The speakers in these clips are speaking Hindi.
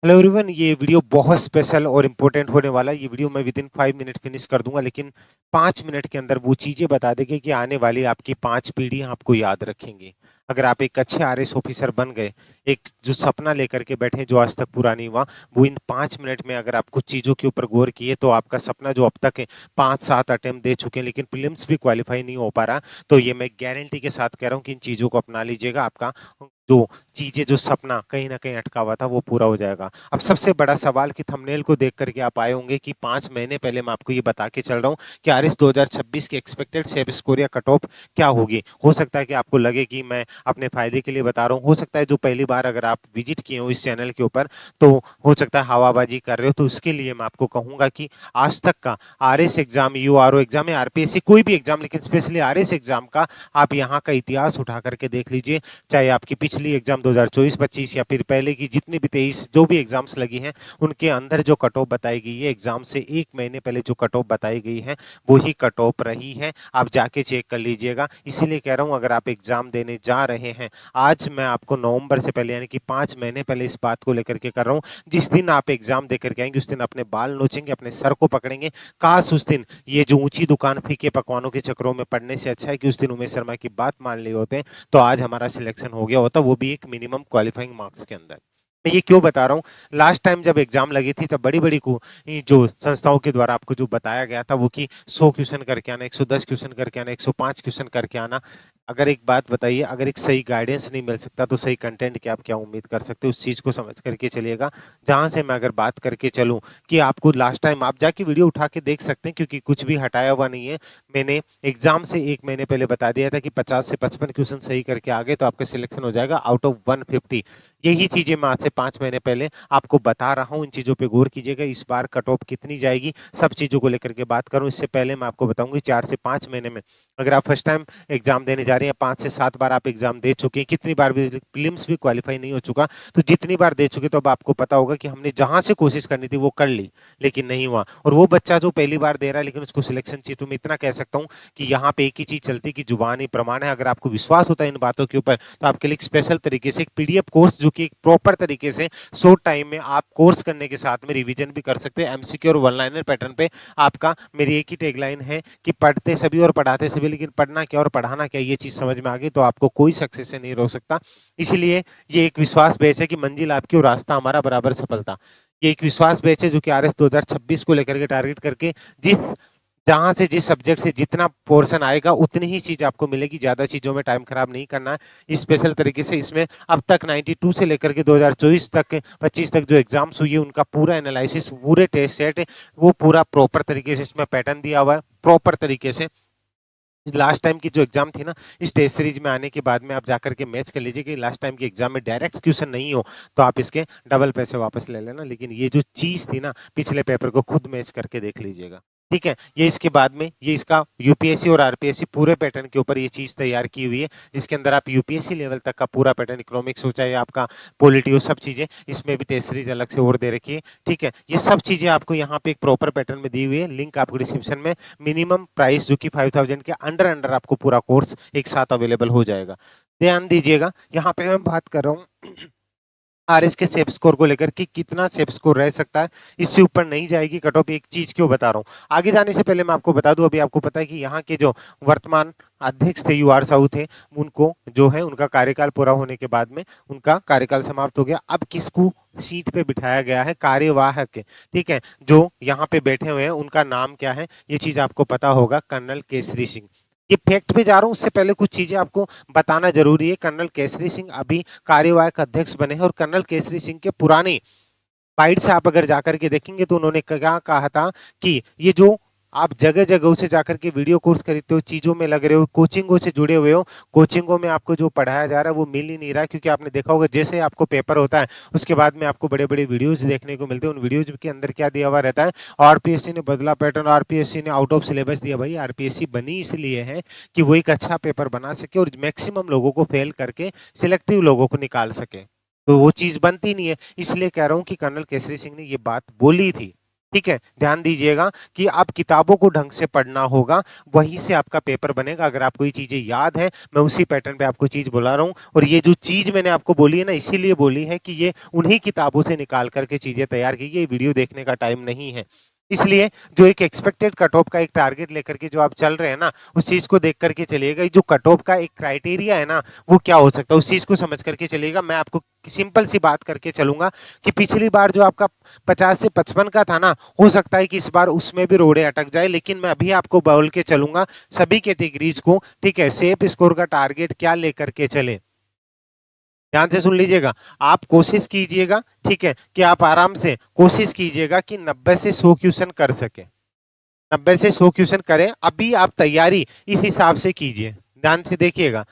हेलो एवरीवन, ये वीडियो बहुत स्पेशल और इम्पोर्टेंट होने वाला है। ये वीडियो मैं विद इन 5 मिनट फिनिश कर दूंगा, लेकिन 5 मिनट के अंदर वो चीज़ें बता देंगे कि आने वाली आपकी 5 पीढ़ियां आपको याद रखेंगी। अगर आप एक अच्छे आरएस ऑफिसर बन गए, एक जो सपना लेकर के बैठे जो आज तक पूरा नहीं हुआ, वो इन 5 मिनट में अगर आप कुछ चीज़ों के ऊपर गौर किए तो आपका सपना जो अब तक 5-7 अटेम्प्ट दे चुके हैं लेकिन प्रीलिम्स भी क्वालिफाई नहीं हो पा रहा, तो ये मैं गारंटी के साथ कह रहा हूँ कि इन चीज़ों को अपना लीजिएगा। आपका जो चीजें, जो सपना कहीं ना कहीं अटका हुआ था, वो पूरा हो जाएगा। अब सबसे बड़ा सवाल कि थंबनेल को देख करके आप आए होंगे कि 5 महीने पहले मैं आपको ये बता के चल रहा हूँ कि आरएस 2026 की एक्सपेक्टेड सेब स्कोर या कट ऑफ क्या होगी। हो सकता है कि आपको लगे कि मैं अपने फायदे के लिए बता रहा हूँ, हो सकता है जो पहली बार अगर आप विजिट किए हो इस चैनल के ऊपर तो हो सकता है हवाबाजी कर रहे हो, तो उसके लिए मैं आपको कहूंगा कि आज तक का आरएस एग्जाम, यूआरओ एग्जाम या आरपीएससी कोई भी एग्जाम, लेकिन स्पेशली आरएस एग्जाम का आप यहाँ का इतिहास उठा करके देख लीजिए। चाहे आपकी पिछली एग्जाम 2024-25 या फिर पहले की जितनी भी 23 जो भी एग्जाम्स लगी हैं, उनके अंदर जो कट ऑफ बताई गई है एग्जाम से 1 महीने पहले जो कट ऑफ बताई गई है वो ही कट ऑफ रही है। आप जाके चेक कर लीजिएगा। इसीलिए कह रहा हूं, अगर आप एग्जाम देने जा रहे हैं, आज मैं आपको नवंबर से पहले यानी कि 5 महीने पहले इस बात को लेकर के कर रहा हूँ। जिस दिन आप एग्जाम दे करके आएंगे उस दिन अपने बाल नोचेंगे, अपने सर को पकड़ेंगे। काश उस दिन ये जो ऊंची दुकान फीके पकवानों के चक्रों में पड़ने से अच्छा है कि उस दिन उमेश शर्मा की बात मान ली होते, तो आज हमारा सिलेक्शन हो गया होता, वो भी एक मिनिमम क्वालिफाइंग मार्क्स के अंदर। मैं ये क्यों बता रहा हूँ, लास्ट टाइम जब एग्जाम लगी थी तब बड़ी बड़ी जो संस्थाओं के द्वारा आपको जो बताया गया था वो कि 100 क्वेश्चन करके आना, 110 क्वेश्चन करके आना, 105 क्वेश्चन करके आना। अगर एक बात बताइए, अगर एक सही गाइडेंस नहीं मिल सकता तो सही कंटेंट की आप क्या उम्मीद कर सकते हो। उस चीज को समझ करके चलिएगा। जहां से मैं अगर बात करके चलूं कि आपको लास्ट टाइम, आप जाके वीडियो उठा के देख सकते हैं क्योंकि कुछ भी हटाया हुआ नहीं है। मैंने एग्जाम से 1 महीने पहले बता दिया था कि 50 से 55 क्वेश्चन सही करके आ गए तो आपका सिलेक्शन हो जाएगा आउट ऑफ 150। यही चीजें मैं आज से 5 महीने पहले आपको बता रहा हूँ। इन चीजों पे गौर कीजिएगा। इस बार कट ऑफ कितनी जाएगी, सब चीजों को लेकर के बात करूं इससे पहले मैं आपको बताऊंगी 4 से 5 महीने में अगर आप फर्स्ट टाइम एग्जाम देने जा रहे हैं, 5 से 7 बार आप एग्जाम दे चुके हैं, कितनी बार भी प्रीलिम्स भी क्वालिफाई नहीं हो चुका, तो जितनी बार दे चुके तो अब आपको पता होगा कि हमने जहां से कोशिश करनी थी वो कर ली लेकिन नहीं हुआ। और वो बच्चा जो पहली बार दे रहा है लेकिन उसको सिलेक्शन चाहिए, तो मैं इतना कह सकता हूँ कि यहाँ पे एक ही चीज चलती है कि जुबान ही प्रमाण है। अगर आपको विश्वास होता है इन बातों के ऊपर तो आपके लिए एक स्पेशल तरीके से एक पीडीएफ कोर्स, जो कि एक प्रॉपर तरीके से शॉर्ट टाइम में आप कोर्स करने के साथ में रिवीजन भी कर सकते हैं एमसीक्यू और वन लाइनर पैटर्न पे। आपका मेरी एक ही टैगलाइन है कि पढ़ते सभी और पढ़ाते सभी, लेकिन पढ़ना क्या और पढ़ाना क्या ये चीज समझ में आ गई तो आपको कोई सक्सेस से नहीं रोक सकता। इसलिए ये एक विश्वास बेच है कि मंजिल आपकी और रास्ता हमारा बराबर सफलता। ये एक विश्वास बेच है जो कि आरएस 2026 को लेकर के टारगेट करके जिस जहां से जिस सब्जेक्ट से जितना पोर्शन आएगा उतनी ही चीज आपको मिलेगी। ज्यादा चीजों में टाइम खराब नहीं करना है। इस स्पेशल तरीके से इसमें अब तक 92 से लेकर के 2024 तक 25 तक जो एग्जाम्स हुई है उनका पूरा एनालिसिस, पूरे टेस्ट सेट, वो पूरा प्रॉपर तरीके से इसमें पैटर्न दिया हुआ है प्रॉपर तरीके से। लास्ट टाइम की जो एग्जाम थी ना, इस टेस्ट सीरीज में आने के बाद में आप जाकर के मैच कर लीजिए कि लास्ट टाइम की एग्जाम में डायरेक्ट क्वेश्चन नहीं हो तो आप इसके डबल पैसे वापस ले लेना, लेकिन ये जो चीज थी ना पिछले पेपर को खुद मैच करके देख लीजिएगा। ठीक है, ये इसके बाद में ये इसका यूपीएससी और आरपीएससी पूरे पैटर्न के ऊपर ये चीज तैयार की हुई है, जिसके अंदर आप यूपीएससी लेवल तक का पूरा पैटर्न, इकोनॉमिक्स हो चाहे आपका पॉलिटी हो, सब चीजें इसमें भी टेस्ट सीरीज अलग से और दे रखी है। ठीक है, ये सब चीजें आपको यहाँ पे एक प्रॉपर पैटर्न में दी हुई है, लिंक आपको डिस्क्रिप्शन में। मिनिमम प्राइस जो कि 5000 के अंडर अंडर आपको पूरा कोर्स एक साथ अवेलेबल हो जाएगा। ध्यान दीजिएगा, यहाँ पे मैं बात कर रहा हूँ आरएस के सेफ स्कोर को लेकर कि कितना सेफ स्कोर रह सकता है, इससे ऊपर नहीं जाएगी कट ऑफ। एक चीज क्यों बता रहा हूँ, आगे जाने से पहले मैं आपको बता दूं, अभी आपको पता है कि यहाँ के जो वर्तमान अध्यक्ष थे यूआर साहू थे, उनको जो है उनका कार्यकाल पूरा होने के बाद में उनका कार्यकाल समाप्त हो गया। अब किसको सीट पे बिठाया गया है, कार्यवाहक। ठीक है, जो यहाँ पे बैठे हुए हैं उनका नाम क्या है ये चीज आपको पता होगा, कर्नल केसरी सिंह। ये फैक्ट पे जा रहा हूँ, उससे पहले कुछ चीजें आपको बताना जरूरी है। कर्नल केसरी सिंह अभी कार्यवाहक अध्यक्ष बने हैं और कर्नल केसरी सिंह के पुराने फाइट से आप अगर जाकर के देखेंगे तो उन्होंने क्या कहा था कि ये जो आप जगह जगह से जाकर के वीडियो कोर्स खरीदते हो, चीजों में लग रहे हो, कोचिंगों से जुड़े हुए हो, कोचिंगों में आपको जो पढ़ाया जा रहा है वो मिल ही नहीं रहा है। क्योंकि आपने देखा होगा जैसे आपको पेपर होता है उसके बाद में आपको बड़े बड़े वीडियोज देखने को मिलते हैं। उन वीडियोज के अंदर क्या दिया हुआ रहता है, आरपीएससी ने बदला पैटर्न, आरपीएससी ने आउट ऑफ सिलेबस दिया। भाई आरपीएससी बनी इसलिए है कि वो एक अच्छा पेपर बना सके और मैक्सिमम लोगों को फेल करके सिलेक्टिव लोगों को निकाल सके, तो वो चीज बनती नहीं है। इसलिए कह रहा हूं कि कर्नल केसरी सिंह ने ये बात बोली थी। ठीक है, ध्यान दीजिएगा कि आप किताबों को ढंग से पढ़ना होगा, वहीं से आपका पेपर बनेगा। अगर आपको ये चीजें याद है, मैं उसी पैटर्न पे आपको चीज बोला रहा हूँ, और ये जो चीज मैंने आपको बोली है ना, इसीलिए बोली है कि ये उन्हीं किताबों से निकाल करके चीजें तैयार की, ये वीडियो देखने का टाइम नहीं है। इसलिए जो एक एक्सपेक्टेड कट ऑफ का एक टारगेट लेकर के जो आप चल रहे हैं ना, उस चीज को देख करके चलिएगा। जो कट ऑफ का एक क्राइटेरिया है ना, वो क्या हो सकता है, उस चीज को समझ करके चलिएगा। मैं आपको सिंपल सी बात करके चलूंगा कि पिछली बार जो आपका 50 से 55 का था ना, हो सकता है कि इस बार उसमें भी रोड़े अटक जाए, लेकिन मैं अभी आपको बोल के चलूंगा सभी कैटेगरीज को। ठीक है, सेफ स्कोर का टारगेट क्या लेकर के चले, ध्यान से सुन लीजिएगा। आप कोशिश कीजिएगा, ठीक है, कि आप आराम से कोशिश कीजिएगा कि 90 से 100 क्वेश्चन कर सके, 90 से 100 क्वेश्चन करें। अभी आप तैयारी इस हिसाब से कीजिए, ध्यान से देखिएगा।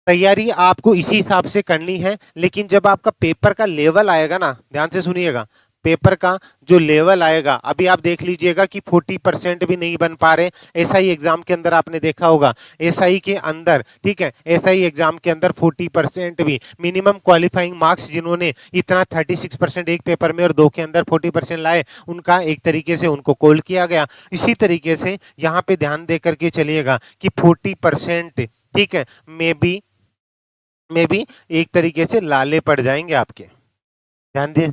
तैयारी आपको इसी हिसाब से करनी है, लेकिन जब आपका पेपर का लेवल आएगा ना, ध्यान से सुनिएगा, पेपर का जो लेवल आएगा, अभी आप देख लीजिएगा कि 40% भी नहीं बन पा रहे। एसआई एग्जाम के अंदर आपने देखा होगा, एसआई के अंदर, ठीक है, एसआई एग्जाम के अंदर 40% भी मिनिमम क्वालिफाइंग मार्क्स जिन्होंने इतना 36% एक पेपर में और दो के अंदर 40% लाए, उनका एक तरीके से उनको कॉल किया गया। इसी तरीके से यहाँ पे ध्यान दे करके चलिएगा कि 40%, ठीक है, में भी एक तरीके से लाले पड़ जाएंगे आपके। ध्यान दे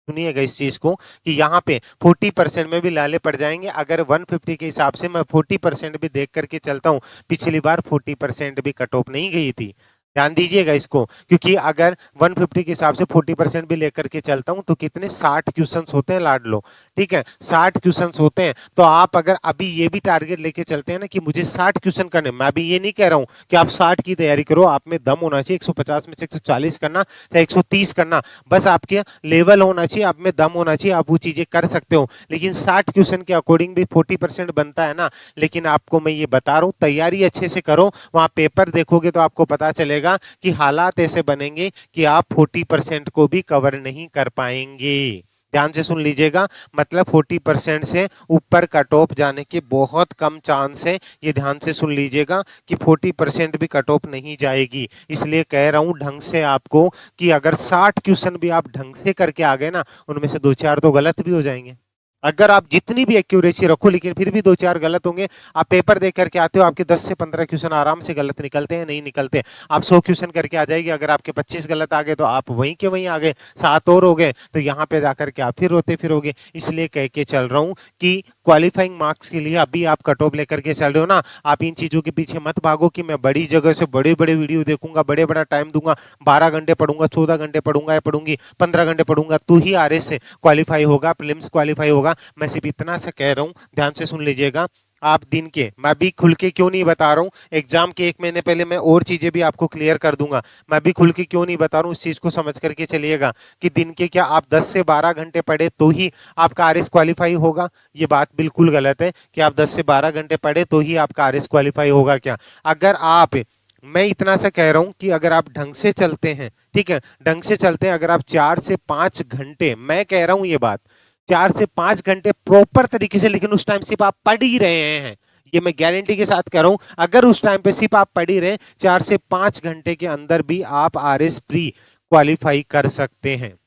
सुनिएगा इस चीज को कि यहाँ पे 40% में भी लाले पड़ जाएंगे। अगर 150 के हिसाब से मैं 40% भी देख करके चलता हूँ, पिछली बार 40% भी कट ऑफ नहीं गई थी, ध्यान दीजिएगा इसको। क्योंकि अगर 150 के हिसाब से 40% भी लेकर के चलता हूं तो कितने 60 क्वेश्चंस होते हैं लाड लो, ठीक है, 60 क्वेश्चंस होते हैं। तो आप अगर अभी ये भी टारगेट लेके चलते हैं ना कि मुझे 60 क्वेश्चन करने, मैं अभी ये नहीं कह रहा हूं कि आप 60 की तैयारी करो, आप में दम होना चाहिए, 150 में से 140 करना चाहे 130 करना, बस आपके लेवल होना चाहिए, आप में दम होना चाहिए, आप वो चीजें कर सकते हो। लेकिन 60 क्वेश्चन के अकॉर्डिंग भी 40% बनता है ना। लेकिन आपको मैं ये बता रहा हूँ, तैयारी अच्छे से करो, वहां पेपर देखोगे तो आपको पता चलेगा कि हालात ऐसे बनेंगे कि आप 40% को भी कवर नहीं कर पाएंगे। ध्यान से सुन लीजिएगा, मतलब 40% से ऊपर कट ऑफ जाने के बहुत कम चांस है। ये ध्यान से सुन लीजिएगा कि 40% भी कट ऑफ नहीं जाएगी। इसलिए कह रहा हूं ढंग से आपको कि अगर 60 क्वेश्चन भी आप ढंग से करके आ गए ना, उनमें से 2-4 तो गलत भी हो जाएंगे। अगर आप जितनी भी एक्यूरेसी रखो, लेकिन फिर भी 2-4 गलत होंगे। आप पेपर देख करके आते हो, आपके 10 से 15 क्वेश्चन आराम से गलत निकलते हैं, नहीं निकलते। आप 100 क्वेश्चन करके आ जाएगी, अगर आपके 25 गलत आ गए तो आप वहीं के वहीं आ गए, 7 और हो गए, तो यहाँ पे जाकर के आप फिर रोते फिरोगे। इसलिए कह के चल रहा हूँ कि क्वालिफाइंग मार्क्स के लिए अभी आप कट ऑफ लेकर के चल रहे हो ना, आप इन चीजों के पीछे मत भागो कि मैं बड़ी जगह से बड़े बड़े वीडियो देखूंगा, बड़े बड़ा टाइम दूंगा, 12 घंटे पढ़ूंगा, 14 घंटे पढ़ूंगा या पढ़ूंगी, 15 घंटे पढ़ूंगा, तू ही आरएस से क्वालिफाई होगा, प्रीलिम्स क्वालिफाई होगा। मैं सिर्फ इतना सा कह रहा हूं, ध्यान से सुन लीजिएगा। आप दिन के, मैं भी खुल के क्यों नहीं बता रहा हूं, एग्जाम के 1 महीने पहले मैं और चीजें भी आपको क्लियर कर दूंगा। मैं भी खुल के क्यों नहीं बता रहा हूं, इस चीज को समझ करके चलिएगा कि दिन के क्या आप 10 से 12 घंटे पढ़े तो ही आपका आरएस क्वालिफाई होगा। ये बात बिल्कुल गलत है कि आप 10 से 12 घंटे पढ़े तो ही आपका आरएस क्वालिफाई होगा। क्या, अगर आप, मैं इतना सा कह रहा हूं कि अगर आप ढंग से चलते हैं, ठीक है, ढंग से चलते हैं, अगर आप 4 से 5 घंटे, मैं कह रहा हूं ये बात, 4 से 5 घंटे प्रॉपर तरीके से, लेकिन उस टाइम सिर्फ आप पढ़ ही रहे हैं, ये मैं गारंटी के साथ कह रहा हूं, अगर उस टाइम पे सिर्फ आप पढ़ ही रहे, 4 से 5 घंटे के अंदर भी आप आरएस प्री क्वालिफाई कर सकते हैं।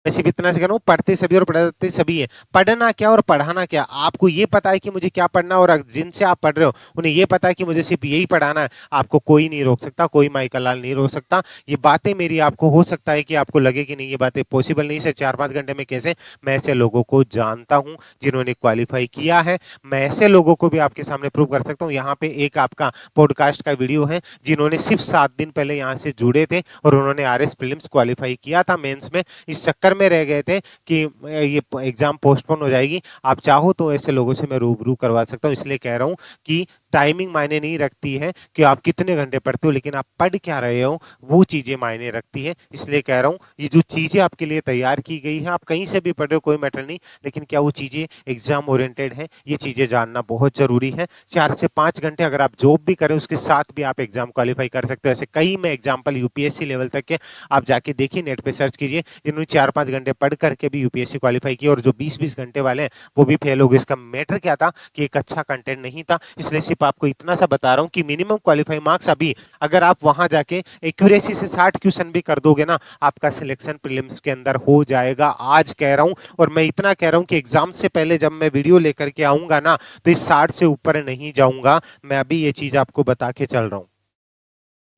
मैं सिर्फ इतना से कह रहा हूँ, पढ़ते सभी और पढ़ाते सभी है। पढ़ना क्या और पढ़ाना क्या, आपको ये पता है कि मुझे क्या पढ़ना, और जिनसे आप पढ़ रहे हो उन्हें ये पता है कि मुझे सिर्फ यही पढ़ाना है। आपको कोई नहीं रोक सकता, कोई माइकल लाल नहीं रोक सकता। ये बातें मेरी, आपको हो सकता है कि आपको लगे कि नहीं ये बातें पॉसिबल नहीं है 4-5 घंटे में कैसे, मैं ऐसे लोगों को जानता हूँ जिन्होंने क्वालिफाई किया है। मैं ऐसे लोगों को भी आपके सामने प्रूव कर सकता हूँ। यहाँ पे एक आपका पॉडकास्ट का वीडियो है, जिन्होंने सिर्फ 7 दिन पहले यहाँ से जुड़े थे और उन्होंने आरएस प्रीलिम्स क्वालिफाई किया था मेंस में, इस चक्कर में रह गए थे कि ये एग्जाम पोस्टपोन हो जाएगी। आप चाहो तो ऐसे लोगों से मैं रूबरू करवा सकता हूं। इसलिए कह रहा हूं कि टाइमिंग मायने नहीं रखती है कि आप कितने घंटे पढ़ते हो, लेकिन आप पढ़ क्या रहे हो वो चीजें मायने रखती है। इसलिए कह रहा हूं ये जो चीजें आपके लिए तैयार की गई है, आप कहीं से भी पढ़ रहे हो कोई मैटर नहीं, लेकिन क्या वो चीजें एग्जाम ओरिएंटेड है, ये चीजें जानना बहुत जरूरी है। 4 से 5 घंटे अगर आप जॉब भी करें उसके साथ भी आप एग्जाम क्वालिफाई कर सकते हो। ऐसे कई मैं एग्जाम्पल यूपीएससी लेवल तक के आप जाके देखिए, नेट पे सर्च कीजिए, जिन्होंने 4-5 घंटे पढ़ करके भी यूपीएससी क्वालिफाई किया, और जो 20-20 घंटे वाले हैं वो भी फेल हो गए। इसका मैटर क्या था कि एक अच्छा कंटेंट नहीं था, इसलिए सिर्फ सिर्फ आपको इतना सा बता रहा हूं कि मिनिमम क्वालिफाइंग मार्क्स अभी अगर आप वहां जाके एक्यूरेसी से 60 क्वेश्चन भी कर दोगे ना, आपका सिलेक्शन प्रीलिम्स के अंदर हो जाएगा, आज कह रहा हूं। और मैं इतना कह रहा हूं कि एग्जाम से पहले जब मैं वीडियो लेकर के आऊंगा ना, तो इस 60 से ऊपर नहीं जाऊंगा। मैं अभी ये चीज आपको बता के चल रहा हूं,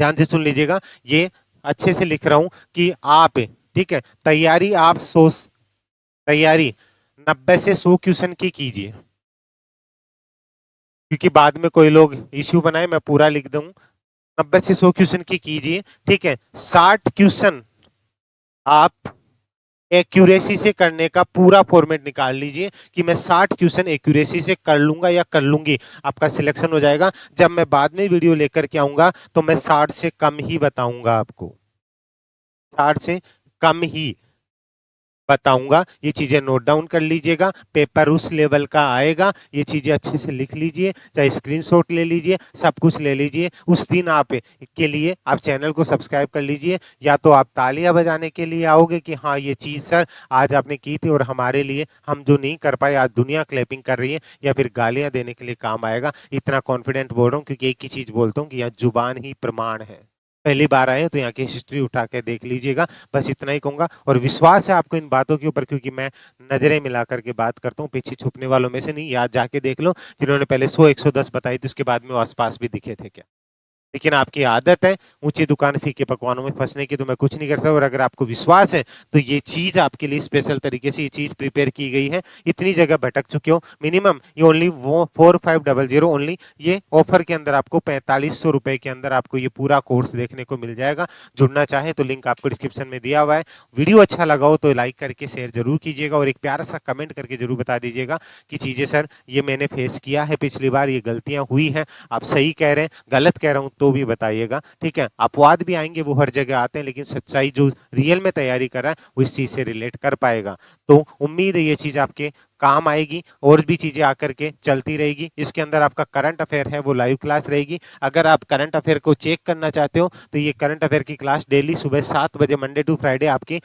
ध्यान से सुन लीजिएगा। ये अच्छे से लिख रहा हूं कि आप, ठीक है, तैयारी आप तैयारी 90 से 100 क्वेश्चन की कीजिए, क्योंकि बाद में कोई लोग इश्यू बनाए, मैं पूरा लिख दूं। 90 से 100 क्वेश्चन की कीजिए, ठीक है। 60 क्वेश्चन आप एक्यूरेसी से करने का पूरा फॉर्मेट निकाल लीजिए कि मैं 60 क्वेश्चन एक्यूरेसी से कर लूंगा या कर लूंगी, आपका सिलेक्शन हो जाएगा। जब मैं बाद में वीडियो लेकर के आऊंगा तो मैं 60 से कम ही बताऊंगा आपको, 60 से कम ही बताऊंगा। ये चीजें नोट डाउन कर लीजिएगा, पेपर उस लेवल का आएगा, ये चीजें अच्छे से लिख लीजिए, चाहे स्क्रीनशॉट ले लीजिए, सब कुछ ले लीजिए। उस दिन आप के लिए आप चैनल को सब्सक्राइब कर लीजिए, या तो आप तालियां बजाने के लिए आओगे कि हाँ ये चीज सर आज आपने की थी और हमारे लिए, हम जो नहीं कर पाए आज दुनिया क्लैपिंग कर रही है, या फिर गालियां देने के लिए काम आएगा। इतना कॉन्फिडेंट बोल रहा हूँ क्योंकि एक ही चीज बोलता हूँ कि यहाँ जुबान ही प्रमाण है। पहली बार आए तो यहाँ की हिस्ट्री उठा के देख लीजिएगा, बस इतना ही कहूंगा। और विश्वास है आपको इन बातों के ऊपर, क्योंकि मैं नजरें मिला करके बात करता हूँ, पीछे छुपने वालों में से नहीं। याद जाके देख लो, जिन्होंने पहले 100 110 बताई थी, उसके बाद में वो आसपास भी दिखे थे क्या? लेकिन आपकी आदत है ऊंची दुकान फीके पकवानों में फंसने की, तो मैं कुछ नहीं कर सकता। और अगर आपको विश्वास है तो ये चीज आपके लिए स्पेशल तरीके से ये चीज प्रिपेयर की गई है। इतनी जगह भटक चुके हो, मिनिमम ये ओनली वो 4500 ओनली, ये ऑफर के अंदर आपको 4500 रुपए के अंदर आपको ये पूरा कोर्स देखने को मिल जाएगा। जुड़ना चाहे तो लिंक आपको डिस्क्रिप्शन में दिया हुआ है। वीडियो अच्छा लगा हो तो लाइक करके शेयर जरूर कीजिएगा, और एक प्यारा सा कमेंट करके जरूर बता दीजिएगा कि चीजें सर ये मैंने फेस किया है पिछली बार, ये गलतियां हुई हैं, आप सही कह रहे हैं, गलत कह रहा हूं तो भी बताइएगा, ठीक है। अपवाद भी आएंगे, वो हर जगह आते हैं, लेकिन सच्चाई जो रियल में तैयारी कर रहा है वो इस चीज से रिलेट कर पाएगा। तो उम्मीद है ये चीज आपके काम आएगी, और भी चीजें आकर के चलती रहेगी। इसके अंदर आपका करंट अफेयर है वो लाइव क्लास रहेगी। अगर आप करंट अफेयर को चेक करना चाहते हो तो ये करंट अफेयर की क्लास डेली सुबह 7 बजे मंडे टू फ्राइडे आपकी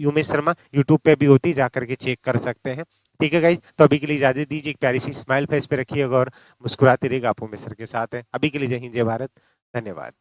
उमेश शर्मा यूट्यूब पे भी होती है, जाकर के चेक कर सकते हैं, ठीक है गाइज। तो अभी के लिए इजाजत दीजिए, एक प्यारी सी स्माइल फेस पे रखिएगा और मुस्कुराते रहिएगा, आप उमेश सर के साथ हैं। अभी के लिए जय हिंद जय भारत, धन्यवाद।